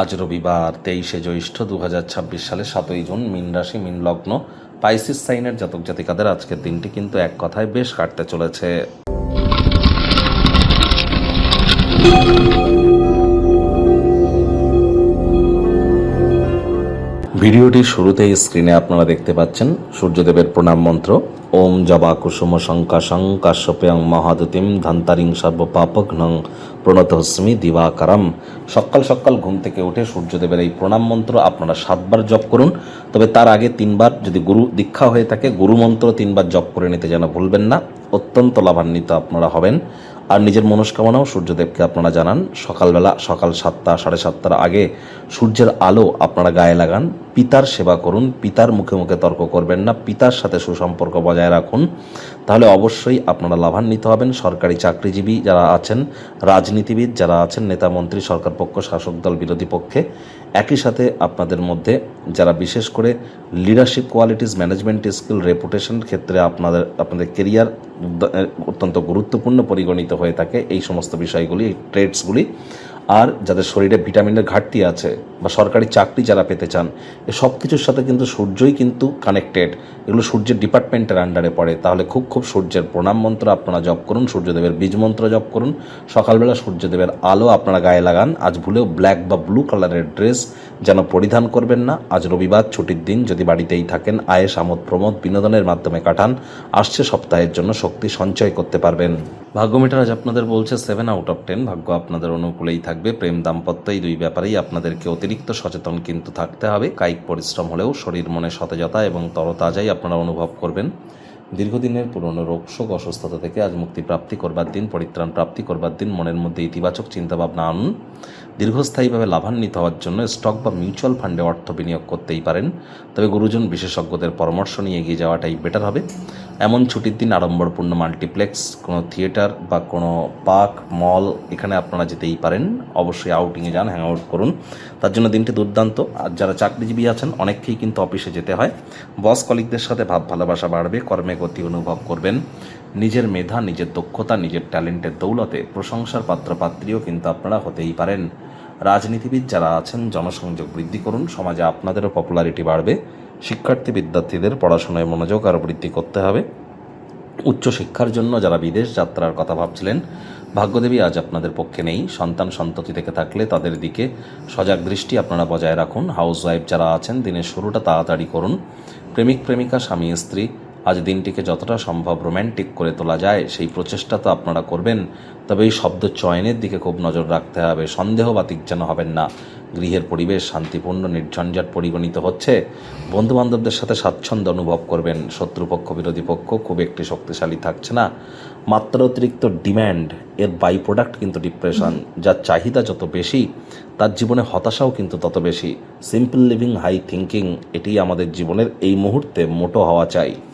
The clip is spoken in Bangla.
আজ রবিবার 23শে জ্যৈষ্ঠ 2026 সালে 7ই জুন। মীন রাশি, মীন লগ্ন, পাইসিস সাইনের জাতক জাতিকাদের আজকের দিনটি কিন্তু এক কথায় বেশ কাটতে চলেছে। ভিডিওটির শুরুতেই স্ক্রিনে আপনারা দেখতে পাচ্ছেন সূর্যদেবের প্রণাম মন্ত্র। ওম জবা কুসুম শঙ্কাশং কাশ্যপেয়ং মহাদতিম ধন্তারিং সর্বপাপঘ্নং প্রণতহস্মি দিবাকারম। সকাল সকাল ঘুম থেকে উঠে সূর্যদেবের এই প্রণাম মন্ত্র আপনারা 7বার জপ করুন। তবে তার আগে 3বার, যদি গুরু দীক্ষা হয়ে থাকে, গুরু মন্ত্র 3বার জপ করে নিতে যেন ভুলবেন না। অত্যন্ত লাভান্বিত আপনারা হবেন। আর নিজের মনস্কামনাও সূর্যদেবকে আপনারা জানান। সকালবেলা সকাল 7টা 7:30টার আগে সূর্যের আলো আপনারা গায়ে লাগান। পিতার সেবা করুন, পিতার মুখে মুখে তর্ক করবেন না, পিতার সাথে সুসম্পর্ক বজায় রাখুন। তাহলে অবশ্যই আপনারা লাভান্বিত হবেন। সরকারি চাকরিজীবী যারা আছেন, রাজনীতিবিদ যারা আছেন, নেতা মন্ত্রী, সরকার পক্ষ, শাসক দল, বিরোধী পক্ষে, একই সাথে আপনাদের মধ্যে যারা বিশেষ করে লিডারশিপ কোয়ালিটিস, ম্যানেজমেন্ট স্কিল, রেপুটেশনের ক্ষেত্রে আপনাদের কেরিয়ার অত্যন্ত গুরুত্বপূর্ণ পরিগণিত হয়ে থাকে, এই সমস্ত বিষয়গুলি, এই ট্রেডসগুলি। আর যাদের শরীরে ভিটামিনের ঘাটতি আছে বা সরকারি চাকরি যারা পেতে চান, এ সব কিছুর সাথে কিন্তু সূর্যই কিন্তু কানেক্টেড। এগুলো সূর্যের ডিপার্টমেন্টের আন্ডারে পড়ে। তাহলে খুব সূর্যের প্রণাম মন্ত্র আপনারা জপ করুন, সূর্যদেবের বীজ মন্ত্র জপ করুন। সকালবেলা সূর্যদেবের আলো আপনারা গায়ে লাগান। আজ ভুলেও ব্ল্যাক বা ব্লু কালারের ড্রেস যেন পরিধান করবেন না। আজ রবিবার, ছুটির দিন। যদি বাড়িতেই থাকেন, আয়েস আমোদ প্রমোদ বিনোদনের মাধ্যমে কাটান। আসছে সপ্তাহের জন্য শক্তি সঞ্চয় করতে পারবেন। ভাগ্যমিটার আজ আপনাদের বলছে 7/10। ভাগ্য আপনাদের অনুকূলেই থাকবে। প্রেম, দাম্পত্য, এই দুই ব্যাপারেই আপনাদেরকে অতিরিক্ত সচেতন কিন্তু থাকতে হবে। কায়িক পরিশ্রম হলেও শরীর মনে সতেজতা এবং তরতাজাই আপনারা অনুভব করবেন। দীর্ঘদিনের পুরনো রোগশোক, অসুস্থতা থেকে আজ মুক্তি প্রাপ্তি করবার দিন, পরিত্রাণ প্রাপ্তি করবার দিন। মনের মধ্যে ইতিবাচক চিন্তাভাবনা আনুন। দীর্ঘস্থায়ীভাবে লাভান্বিত হওয়ার জন্য স্টক বা মিউচুয়াল ফান্ডে অর্থ বিনিয়োগ করতেই পারেন। তবে গুরুজন বিশেষজ্ঞদের পরামর্শ নিয়ে এগিয়ে যাওয়াটাই বেটার হবে। এমন ছুটির দিন আড়ম্বরপূর্ণ মাল্টিপ্লেক্স, কোনো থিয়েটার বা কোনো পার্ক, মল, এখানে আপনারা যেতেই পারেন। অবশ্যই আউটিংয়ে যান, হ্যাং আউট করুন। তার জন্য দিনটি দুর্দান্ত। আর যারা চাকরিজীবী আছেন, অনেককেই কিন্তু অফিসে যেতে হয়। বস কলিগদের সাথে ভাব ভালোবাসা বাড়বে, কর্মে গতি অনুভব করবেন। নিজের মেধা, নিজের দক্ষতা, নিজের ট্যালেন্টের দৌলতে প্রশংসার পাত্রপাত্রীও কিন্তু আপনারা হতেই পারেন। রাজনীতিবিদ যারা আছেন, জনসংযোগ বৃদ্ধি করুন। সমাজে আপনাদেরও পপুলারিটি বাড়বে। শিক্ষার্থী বিদ্যার্থীদের পড়াশোনায় মনোযোগ আরও বৃদ্ধি করতে হবে। উচ্চশিক্ষার জন্য যারা বিদেশ যাত্রার কথা ভাবছিলেন, ভাগ্যদেবী আজ আপনাদের পক্ষে নেই। সন্তান সন্ততি থেকে থাকলে তাদের দিকে সজাগ দৃষ্টি আপনারা বজায় রাখুন। হাউসওয়াইফ যারা আছেন, দিনের শুরুটা তাড়াতাড়ি করুন। প্রেমিক প্রেমিকা, স্বামী স্ত্রী, আজ দিনটিকে যতটা সম্ভব রোম্যান্টিক করে তোলা যায় সেই প্রচেষ্টা তো আপনারা করবেন। তবে এই শব্দ চয়নের দিকে খুব নজর রাখতে হবে। সন্দেহবাতিক যেন হবেন না। গৃহের পরিবেশ শান্তিপূর্ণ, নির্ঝঞ্ঝাট পরিগণিত হচ্ছে। বন্ধুবান্ধবদের সাথে স্বাচ্ছন্দ্য অনুভব করবেন। শত্রুপক্ষ, বিরোধী পক্ষ খুব একটি শক্তিশালী থাকছে না। মাত্রা অতিরিক্ত ডিম্যান্ড, এর বাই প্রোডাক্ট কিন্তু ডিপ্রেশন। যার চাহিদা যত বেশি, তার জীবনে হতাশাও কিন্তু তত বেশি। সিম্পল লিভিং, হাই থিঙ্কিং, এটি আমাদের জীবনের এই মুহূর্তে মোটো হওয়া চাই।